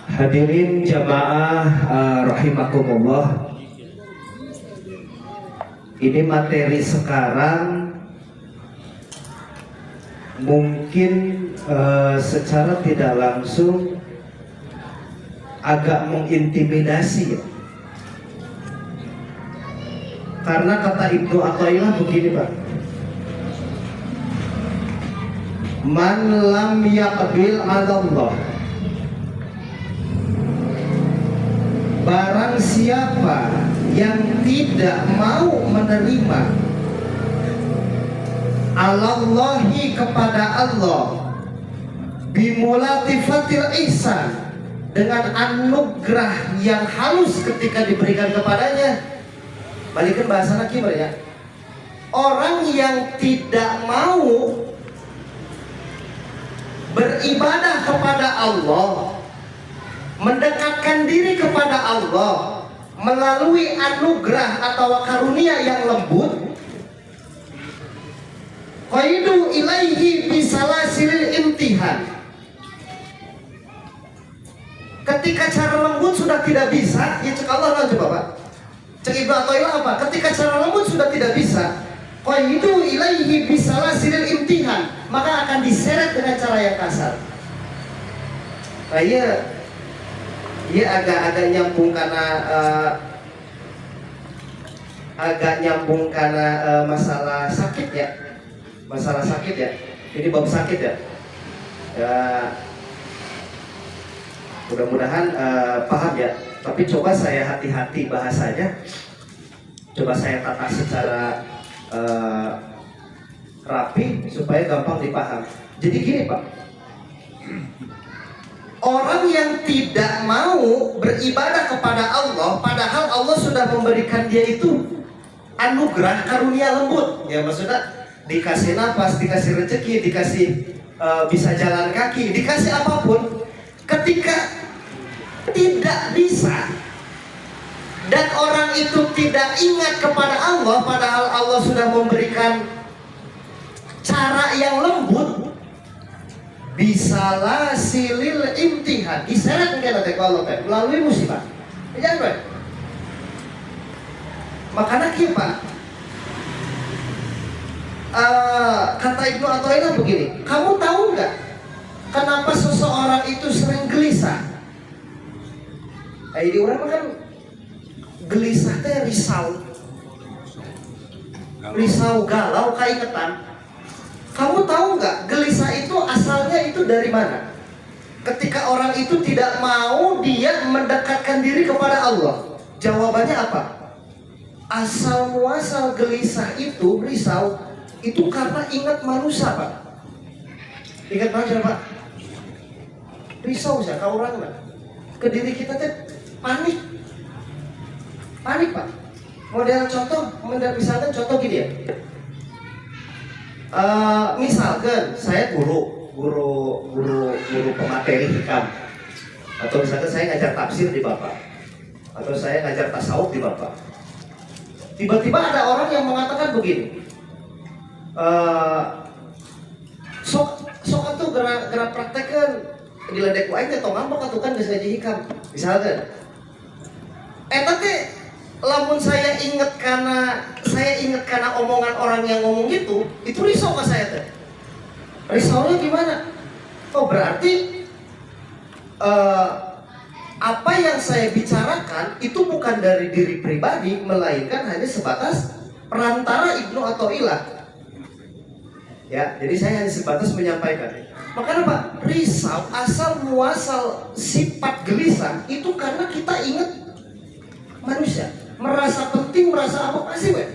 Hadirin jamaah rahimakumullah. Ini materi sekarang mungkin secara tidak langsung agak mengintimidasi ya. Karena kata Ibnu Athaillah begini Pak, man lam yaqbil 'ala Allah, barang siapa yang tidak mau menerima alallahi kepada Allah bimulatifatil ihsan, dengan anugerah yang halus ketika diberikan kepadanya. Balikan bahasa Nakibar ya, orang yang tidak mau beribadah kepada Allah, mendekatkan diri kepada Allah melalui anugerah atau karunia yang lembut, qaidu ilaihi bisalasilil imtihan. Ketika cara lembut sudah tidak bisa, ya cek Allah coba Pak. Cek Ibnu Athaillah apa? Ketika cara lembut sudah tidak bisa, qaidu ilaihi bisalasilil imtihan, maka akan diseret dengan cara yang kasar. Nah, iya agak nyambung karena masalah sakit ya, ini bab sakit ya. Mudah-mudahan paham ya. Tapi coba saya hati-hati bahasanya, coba saya tata secara rapi supaya gampang dipaham. Jadi gini Pak, orang yang tidak mau beribadah kepada Allah, padahal Allah sudah memberikan dia itu anugerah karunia lembut. Ya maksudnya dikasih nafas, dikasih rezeki, dikasih bisa jalan kaki, dikasih apapun. Ketika tidak bisa dan orang itu tidak ingat kepada Allah, padahal Allah sudah memberikan cara yang lembut, bisalah silil imtihan, diseret mungkin ada kalau melalui musibah. Jangan. Makanya Pak, kata Ibnu Athaillah begini, kamu tahu nggak kenapa seseorang itu sering gelisah? Di orang kan gelisah teh risau galau keingetan. Kamu tahu nggak gelisah itu asalnya itu dari mana? Ketika orang itu tidak mau dia mendekatkan diri kepada Allah, jawabannya apa? Asal muasal gelisah itu, risau itu karena ingat manusia Pak. Ingat manusia Pak. Risau sih kau orang lah. Ke diri kita teh panik Pak. Misalkan contoh gini ya. Misalkan saya guru pemateri hikam, atau misalkan saya ngajar tafsir di Bapak, atau saya ngajar tasawuf di Bapak. Tiba-tiba ada orang yang mengatakan begini, sok atuh gerak praktekkan di ledek wae teh tong ngambek atuh kan geus ngaji hikam. Misalkan tapi lamun saya ingat karena omongan orang yang ngomong gitu, itu risau ke saya teh. Risaunya gimana? Oh berarti apa yang saya bicarakan itu bukan dari diri pribadi, melainkan hanya sebatas perantara Ibnu Athaillah. Ya, jadi saya hanya sebatas menyampaikan. Makanya Pak, risau asal muasal sifat gelisah itu karena kita ingat manusia, merasa penting, merasa apa pasti Pak.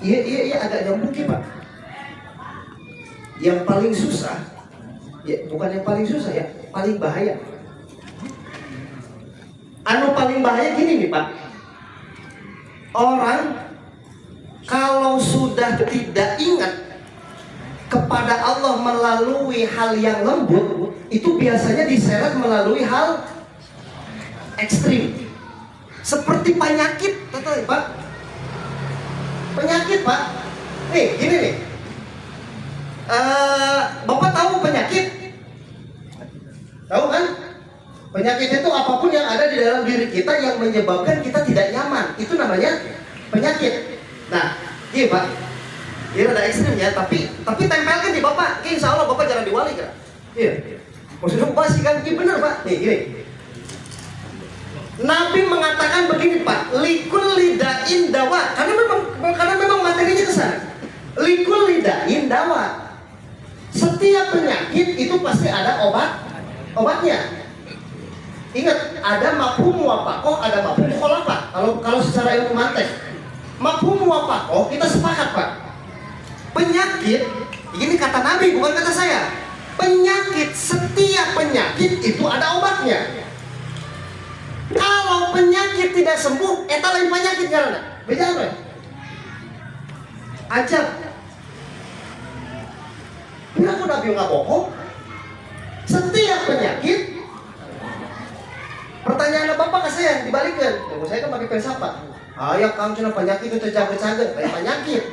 Iya agak nyambung Pak. Yang paling susah, ya bukan yang paling susah ya, paling bahaya. Paling bahaya gini nih Pak. Orang kalau sudah tidak ingat kepada Allah melalui hal yang lembut, itu biasanya diseret melalui hal ekstrim. Seperti penyakit, Pak. Penyakit, Pak. Nih, gini nih. Bapak tahu penyakit? Penyakit itu apapun yang ada di dalam diri kita yang menyebabkan kita tidak nyaman, itu namanya penyakit. Nah, iya Pak, ini ada ekstrimnya, tapi tempelkan di Bapak, insya Allah Bapak jangan diwali kan? Iya. Maksudnya pasti kan? Iya benar Pak. Nih gini. Nabi mengatakan begini Pak, likul lidain dawa, karena memang materinya kesana. Likul lidain dawa. Setiap penyakit itu pasti ada obatnya. Ingat, ada mafhum muwafaqah, ada mafhum mukhalafah. Kalau secara ilmu mantek, mafhum muwafaqah kita sepakat Pak. Penyakit, ini kata Nabi bukan kata saya. Penyakit, setiap penyakit itu ada obatnya. Kalau penyakit tidak sembuh, eta lain penyakit karena beda apa? Ajab. Kenapa Nabi nggak bohong? Setiap penyakit. Pertanyaan Bapak ke saya dibalikkan. Saya kan pakai filsafat. Ayo kamu cina penyakit itu cager-cager, kayak penyakit.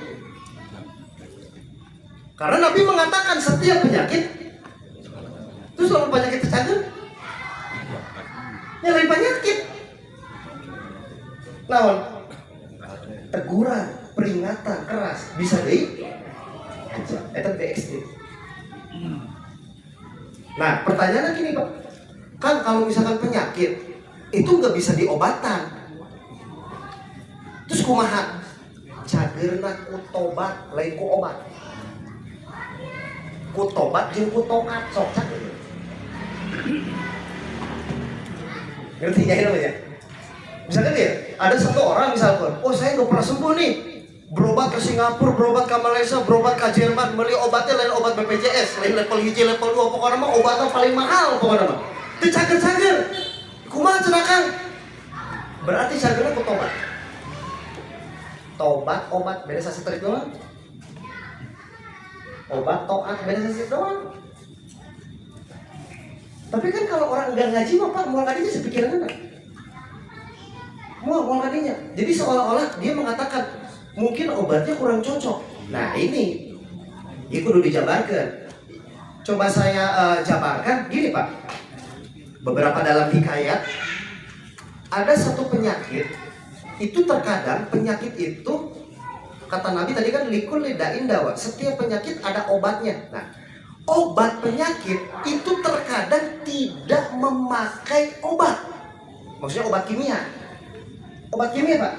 Karena Nabi mengatakan setiap penyakit. Terus kalau penyakit cager, ya lain penyakit. Lawan teguran, peringatan keras bisa deh. Itu ekstrim. Nah, pertanyaannya gini Pak. Kan kalau misalkan penyakit itu nggak bisa diobatan, terus kumaha? Cagerna kutobat lain ku obat. Kutobat jeung kutoat sok cager. Ngerti ya namanya? Misalkan ya, ada satu orang misalkan, oh saya nggak pernah sembuh nih, berobat ke Singapura, berobat ke Malaysia, berobat ke Jerman, beli obatnya lain obat BPJS, lain level hiji, level 2, pokoknya mah obatnya paling mahal pokoknya mah. Itu cager-cager, kumaha cenah Kang? Berarti cagernya ku tobat. Tobat, obat, beda sasitrik doang. Obat, toat, beda sasitrik doang. Tapi kan kalau orang enggak ngaji mah Pak, mual kadinya sepikiran apa? Mual kadinya. Jadi seolah-olah dia mengatakan mungkin obatnya kurang cocok. Nah ini kudu dijabarkan. Coba saya jabarkan gini Pak. Beberapa dalam hikayat ada satu penyakit itu terkadang penyakit itu kata Nabi tadi kan likul lidain dawa, setiap penyakit ada obatnya. Nah, obat penyakit itu terkadang tidak memakai obat. Maksudnya obat kimia. Obat kimia Pak.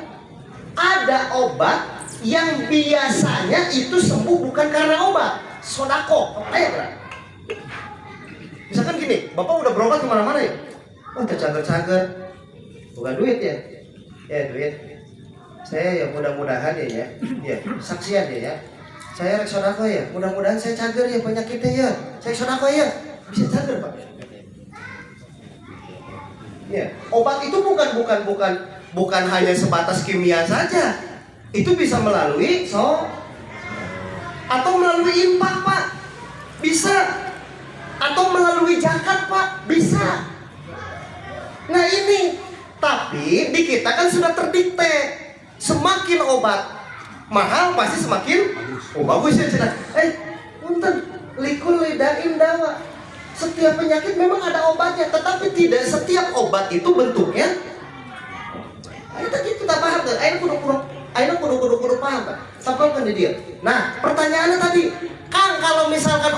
Ada obat yang biasanya itu sembuh bukan karena obat. Sodako. Ayo Pak. Misalkan gini, Bapak udah berobat kemana-mana ya? Oh, tercager-cager. Bukan duit ya? Ya duit. Saya ya mudah-mudahan ya, saksian ya. Saya rek sodako ya, mudah-mudahan saya cager ya penyakitnya ya. Saya sodako ya, bisa cager Pak. Ya, obat itu bukan hanya sebatas kimia saja. Itu bisa melalui atau melalui infak Pak, bisa. Atau melalui zakat Pak, bisa. Nah ini, tapi di kita kan sudah terdikte, semakin obat mahal pasti semakin bagus ya cina. Punten, likul lidain dawa. Setiap penyakit memang ada obatnya, tetapi tidak setiap obat itu bentuknya. Kita paham kan? Ayo kudu paham Pak. Sampaikan di dia. Nah, pertanyaannya tadi, Kang, kalau misalkan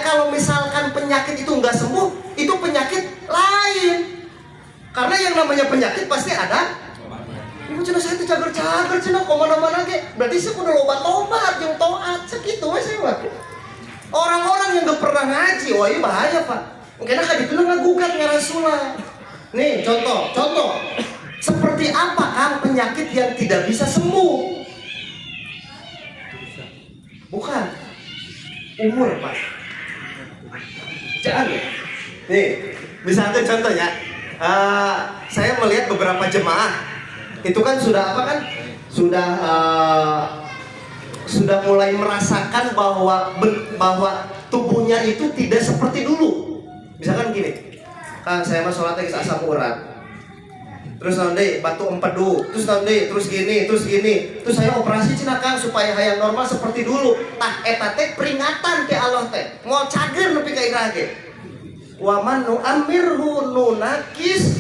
kalau misalkan penyakit itu nggak sembuh, itu penyakit lain. Karena yang namanya penyakit pasti ada. Ibu cina saya itu cager-cager cina kemana-mana ke. Berarti saya udah obat yang toat segitu saya Pak. Orang-orang yang nggak pernah ngaji, wah ini bahaya Pak. Mungkin akan dituduh ngagugat ngarasula. Nih contoh. Seperti apa Kang penyakit yang tidak bisa sembuh? Bukan umur Pak. Jangan ya. Nih, misalnya contohnya, saya melihat beberapa jemaah itu kan sudah apa kan? Sudah mulai merasakan bahwa tubuhnya itu tidak seperti dulu. Misalkan gini, Kang saya mah sholatnya ke asam urat. Terus nanti batu empedu, terus nanti terus gini, terus saya operasi cina Kang supaya hayang normal seperti dulu. Tah eta teh peringatan ke Allah teh, mau cager nepi ka irah ge. Wa man nu'ammirhu nunakis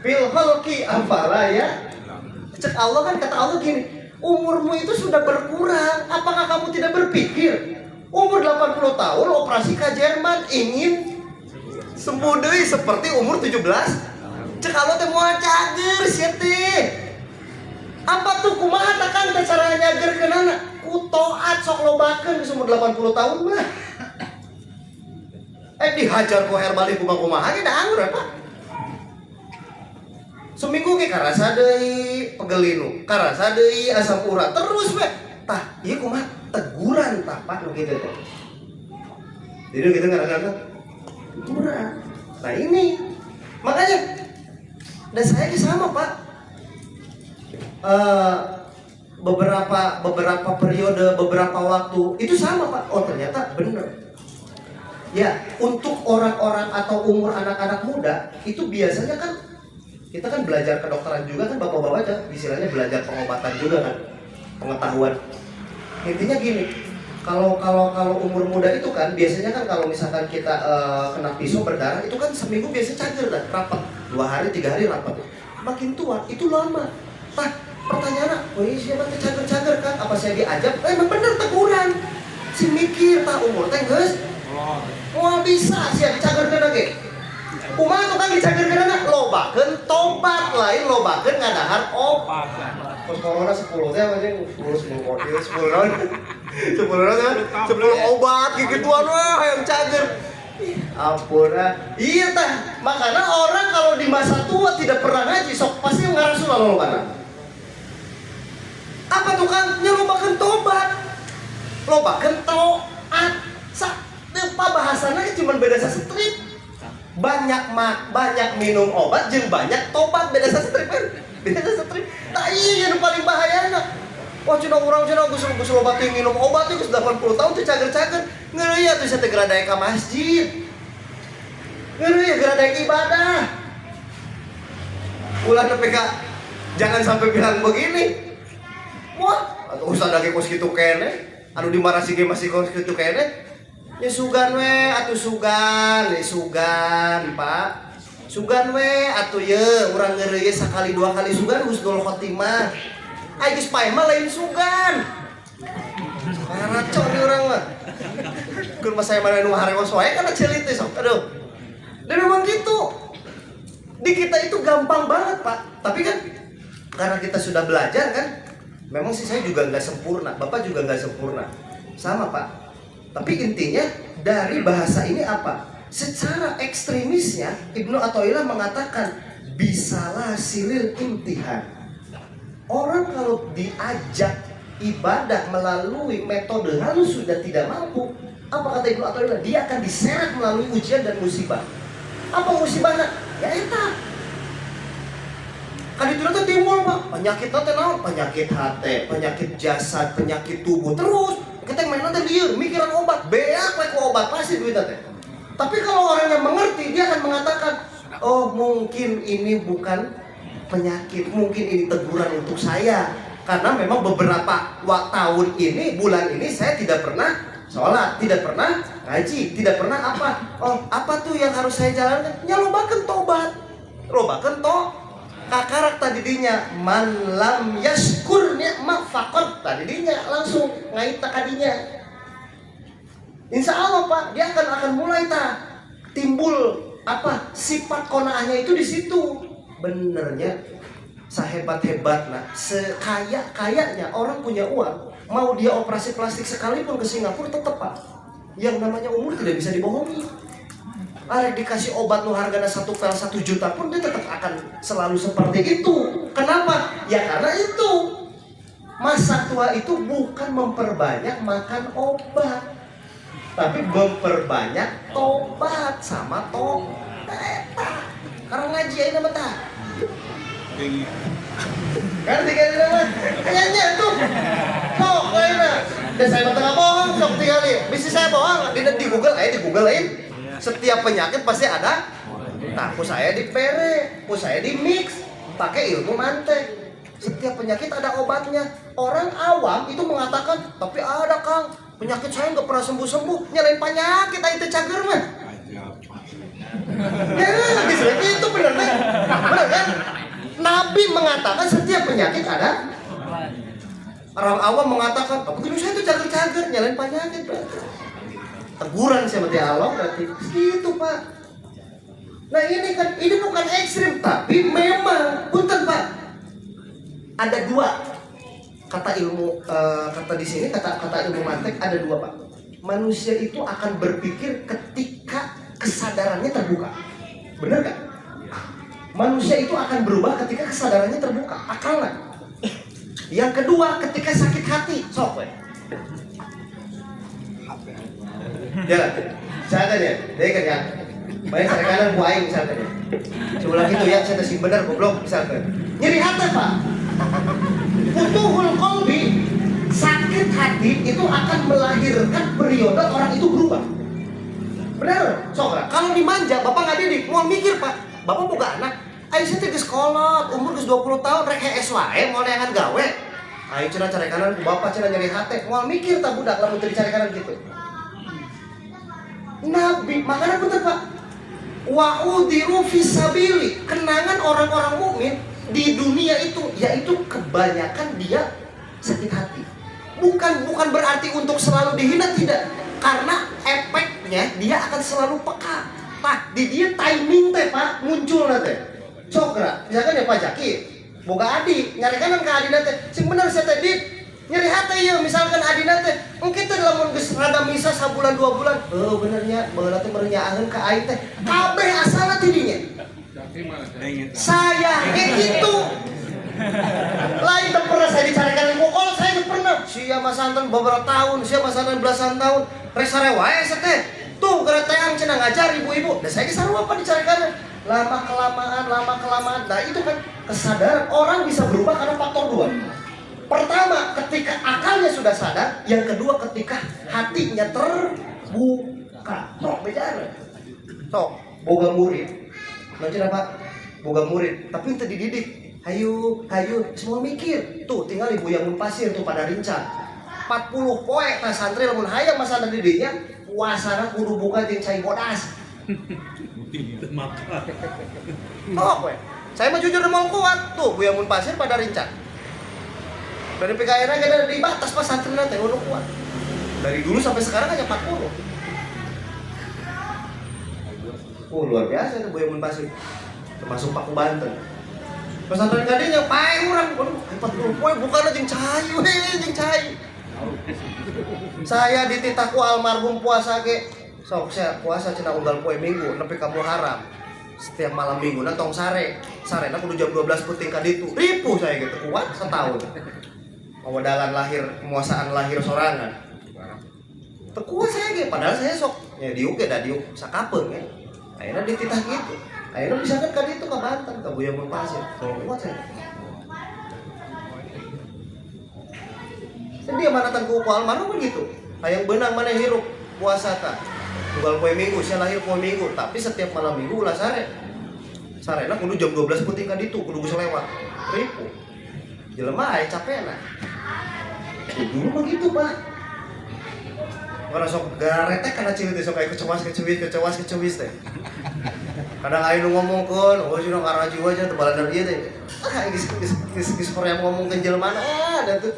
fil khalqi afala ya. Cek Allah kan, kata Allah gini, umurmu itu sudah berkurang. Apakah kamu tidak berpikir umur 80 tahun operasi ke Jerman ingin sembuh deui seperti umur 17? Cek Allah teh moal cager sia teh. Apa tuh kumaha takang teh cara nyagerkeunana? Ku taat sok lobakeun geus umur 80 tahun mah. Dihajar ku herbali kumaha ge da anggur apa? Seminggu ge karasa deui pegelinu, karasa deui asam urat terus we. Tah, ieu kumaha teguran tah Pak nu kitu teh. Jadi kita kadang-kadang teguran. Nah ini makanya dan saya sama Pak. Beberapa periode, beberapa waktu itu sama Pak. Oh ternyata bener. Ya, untuk orang-orang atau umur anak-anak muda itu biasanya kan kita kan belajar kedokteran juga kan bapak-bapak aja, istilahnya belajar pengobatan juga kan, pengetahuan. Intinya gini, kalau umur muda itu kan biasanya kan kalau misalkan kita kena pisau berdarah itu kan seminggu biasanya cager kan, rapat 2 hari 3 hari rapat. Makin tua itu lama. Nah pertanyaan, wih siapa tuh cager-cager kan? Apa saya diajak? Emang bener teguran. Si mikir tak umur teh geus. Wah bisa sih dicagerkeun lagi. Kumaha tukang dicagerkeun anak? Lobakeun tobat lain lobakeun ngadahar obat. Pos corona 10 teh anjing 10 kotil 10 naon. 10 naon 10 obat gituan wah yang cager. Ampura. Iya tah. Makanya orang kalau di masa tua tidak pernah ngaji sok pasti ngarasul lalu lobana. Apa tukang nyelobakeun tobat? Lobakeun taat. Apa bahasanya cuma beda sastrip. Banyak minum obat jeung banyak tobat beda sastrip kan. Beda sastrip. Tah ieu yang paling bahayana. Wah cenah urang cenah geus loba teh minum obat geus 80 tahun teh cager-cager. Ngeureuy atuh saya teh geradae ka masjid. Ngeureuy geradae ibadah. Ulah nepi ka jangan sampai bilang begini. Wah, atuh ustaz lagi kos kitu keneh. Anu dimarasi ge masih kos kitu keneh. Ya sugan we atuh sugan Pak. Sugan we atuh ye urang ngeureuy sakali 2 kali sugan husnul khotimah. Ai geus paeh mah lain sugan. Raco di urang mah. Keur mah saya mah nu harewas wae kana ceulit teh sok. Aduh. Dan memang gitu. Di kita itu gampang banget, Pak. Tapi kan karena kita sudah belajar kan, memang sih saya juga nggak sempurna. Bapak juga nggak sempurna. Sama, Pak. Tapi intinya dari bahasa ini apa? Secara ekstremisnya Ibnu Athaillah mengatakan bisalah silil imtihan. Orang kalau diajak ibadah melalui metode halus sudah tidak mampu, apa kata Ibnu Athaillah? Dia akan diseret melalui ujian dan musibah. Apa musibahnya? Ya eta. Kan itu nanti timbul Pak, penyakit nanti naon? Penyakit hati, penyakit jasad, penyakit tubuh terus. Kita main nanti liur, mikiran obat, beak ke obat pasti duit nanti. Tapi kalau orang yang mengerti, dia akan mengatakan, oh mungkin ini bukan penyakit, mungkin ini teguran untuk saya. Karena memang beberapa tahun ini, bulan ini saya tidak pernah sholat, tidak pernah ngaji, tidak pernah apa. Oh apa tuh yang harus saya jalankan? Ya lobakeun tobat, lobakeun kakarak tadi dinya man lam yaskur nikmat faqad tadi dinya langsung ngait tadinya. Insya Allah Pak, dia akan mulai timbul apa sifat qanaahnya itu di situ. Benernya sehebat-hebatnya, sekaya-kayanya orang punya uang, mau dia operasi plastik sekalipun ke Singapura tetap Pak. Yang namanya umur tidak bisa dibohongi. Arek dikasih obat nu harganya 1 pel 1 juta pun dia tetap akan selalu seperti itu. Kenapa? Ya karena itu masa tua itu bukan memperbanyak makan obat, tapi memperbanyak tobat sama tobat. Karena ngaji aja nama tak. Kan tiga ini nama. Kayaknya tuh. Tuh, kayaknya. Dan saya tengah bohong sok 3 kali. Bisa saya bohong di Google aja di Google lain. Setiap penyakit pasti ada. Nah, saya di pere, saya di mix, pakai ilmu mantek. Setiap penyakit ada obatnya. Orang awam itu mengatakan, tapi ada Kang, penyakit saya nggak pernah sembuh-sembuh, nyalain penyakit itu cager mah. Ya, itu benar kan? Nabi mengatakan setiap penyakit ada. Orang awam mengatakan, begitu saya itu cager-cager, nyalain penyakit berarti. Teguran sama Allah berarti. Gitu Pak. Nah ini bukan ekstrim, tapi memang punten Pak. Ada dua kata ilmu, kata di sini kata ilmu mantek ada dua Pak. Manusia itu akan berpikir ketika kesadarannya terbuka. Benar gak? Manusia itu akan berubah ketika kesadarannya terbuka, akalnya. Yang kedua, ketika sakit hati, sok we. Ya, misalkan ya, dia kan ya. Banyak cara kanan gua aing misalkan ya. Coba gitu ya, saya kasih benar goblok misalkan. Nyeri hati Pak. Futuhul qalbi, sakit hati itu akan melahirkan periode orang itu berubah. Benar, sok. Kalau dimanja, Bapak nggak didik, mau mikir Pak. Bapak buka anak. Aisyah teh geus kolot, umur geus 20 tahun rek hees wae moal neangan gawe. Aing cenah cari kanan ku bapak cenah nyeri hate, moal mikir tah budak lamun teu dicari kanan kitu. Nabi, makanya betul Pak. Wa udiru fisabili, kenangan orang-orang mukmin di dunia itu yaitu kebanyakan dia sakit hati. Bukan berarti untuk selalu dihina, tidak. Karena efeknya dia akan selalu peka. Pak, di dia timing teh Pak muncul nanti. Cokra, misalkan ya Pak Jaki, boga adi, nyari kanan ke adina teh, sing bener saya tadi nyeri hati ya, misalkan adina teh, mungkin teh lamun geus rada misa sabulan 2 bulan, benernya, baheula teh merenyaeun ka aing teh, kabeh asalna ti dinya. Saya gitu. Lain teh pernah saya dicarikan kalau saya teh pernah. Sia masanten beberapa tahun, sia masanten belasan tahun, rek sare wae teh. Tuh geretean cenah ngajar ibu-ibu, da saya sarua apa dicarikan. Lama kelamaan. Nah itu kan kesadaran orang bisa berubah karena faktor 2. Pertama, ketika akalnya sudah sadar. Yang kedua, ketika hatinya terbuka. Sok bicara. Sok, boga murid. Nanti apa? Boga murid. Tapi itu dididik. Hayu, semua mikir. Tuh, tinggal ibu yang pasir tuh pada rincang. 40 poe tas santri lamun hayang masa didiknya. Puasana kudu buka jeung cai bodas. Oh, gue. Saya mah jujur mau kuat tuh, Buya Mun Pasir pada rincang. Dari PKR kita di batas pas santri nanti udah kuat. Dari dulu sampai sekarang hanya 40. Oh luar biasa tuh Buya Mun Pasir. Termasuk Paku Banten. Pesantren gadenya pae urang, 40 poe bukan jeung cai we, jeung cai. Saya dititaku almarhum puasa ge. Sok saya puasa cenah unggal poe minggu nepi ka Muharram. Setiap malam minggu tong sarena kudu jam 12 peuting ka ditu. Ripuh saya gitu kuat setahun. Pawadalan lahir, pemuasaan lahir sorangan. Teu kuat saya ge padahal saya sok ya diuk ge da diuk sakapeung ya. Ayeuna dititah gitu. Ayeuna bisa kan ka ditu ka Banten ka Buya Mun Pasir. Kuat saya. Dia mana tangku almarhum begitu. Hayang benang mana hirup puasa ta. Tunggal poe minggu, saya lahir poe minggu, tapi setiap malam minggu ulah sare. Sarena kudu jam 12 peuting ka ditu, kudu geus lewat. Ripu. Jelema aya capena. Dulu mah gitu, Pak. Ora sok garetek kana cilik teh sok aya kecewas teh. Kadang aya nu ngomongkeun, oh cenah karaji wae teh baladar ieu teh. Ah geus korea ngomongkeun jelema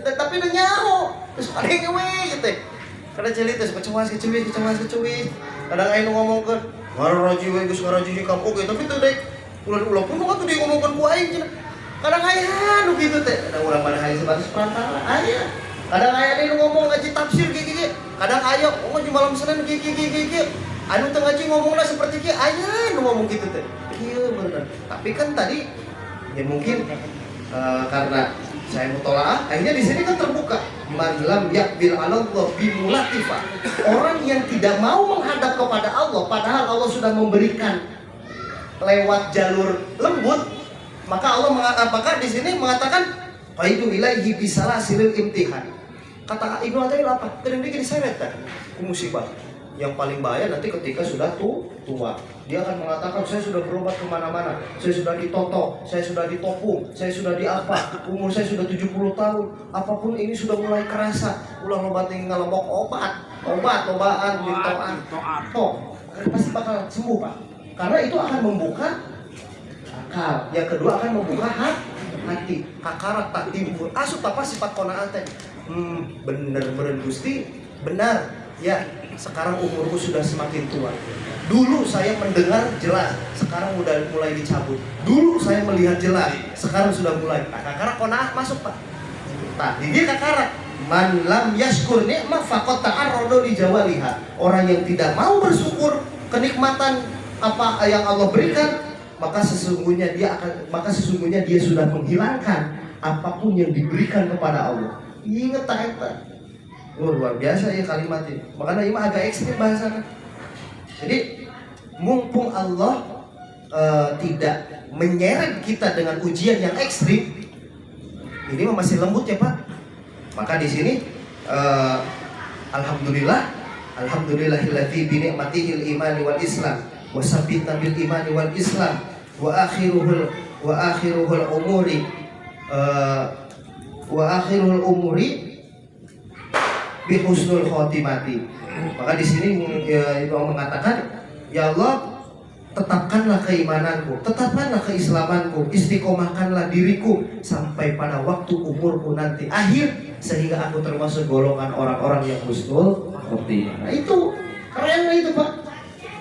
tapi teu nyaho. Terus kadenge we teh. Kada cilik teh kecewas. Kadang aya nu ngomongkeun, ngaraji we geus ngaraji hikam oge tapi teu dek. Ulah pun mah teu ngomongkeun ku aing cenah. Kadang aya nu kitu teh. Kadang urang pada hayang sebatas perantara aya. Kadang aya nu ngomong ngaji tafsir gigi. Kadang aya ngaji malam Senin gigi. Anu teu ngaji ngomongna seperti kieu aya nu ngomong kitu teh. Kieu bener. Tapi kan tadi ya mungkin karena saya mutolaah, akhirnya di sini kan terbuka. Man lam yakbil 'ala Allah bimulatifah. Orang yang tidak mau menghadap kepada Allah padahal Allah sudah memberikan lewat jalur lembut, maka Allah mengatakan di sini mengatakan faidu ilaihi bisalasilil imtihan. Kata Ibnu Athaillah apa? Kadang dia diseret dah ku musibah. Yang paling bahaya nanti ketika sudah tua. Dia akan mengatakan, saya sudah berobat kemana-mana, saya sudah ditoto, saya sudah ditopung, saya sudah diapa, umur saya sudah 70 tahun, apapun ini sudah mulai kerasa. Ulah lobat tinggal ngomong obatan, toh pasti bakal sembuh Pak. Karena itu akan membuka akal. Yang kedua akan membuka hati. Kakarat tak timbul. Asup apa sifat konaan teh? Bener Gusti, benar. Ya, sekarang umurku sudah semakin tua. Dulu saya mendengar jelas, sekarang udah mulai dicabut. Dulu saya melihat jelas, sekarang sudah mulai. Nah, kakarat konaan masuk Pak. Nah, ini kakarat. Man lam yashkur ni'mah faqad ta'arrada li jawaliha. Orang yang tidak mau bersyukur kenikmatan apa yang Allah berikan, maka sesungguhnya dia sudah menghilangkan apapun yang diberikan kepada Allah. Ingat tak? Luar biasa ya kalimat ini. Makanya ini agak ekstrim bahasanya. Jadi mumpung Allah tidak menyeret kita dengan ujian yang ekstrim, ini masih lembut ya Pak. Maka di sini alhamdulillahilladzi bi ni'matihil imani wal islam wa sabbitna bil imani wal islam wa akhiruhul umuri bi husnul khotimati. Maka di sini Imam mengatakan, ya Allah, tetapkanlah keimananku, tetapkanlah keislamanku, istiqomahkanlah diriku sampai pada waktu umurku nanti akhir, sehingga aku termasuk golongan orang-orang yang husnul khotimah. Nah, itu keren itu Pak.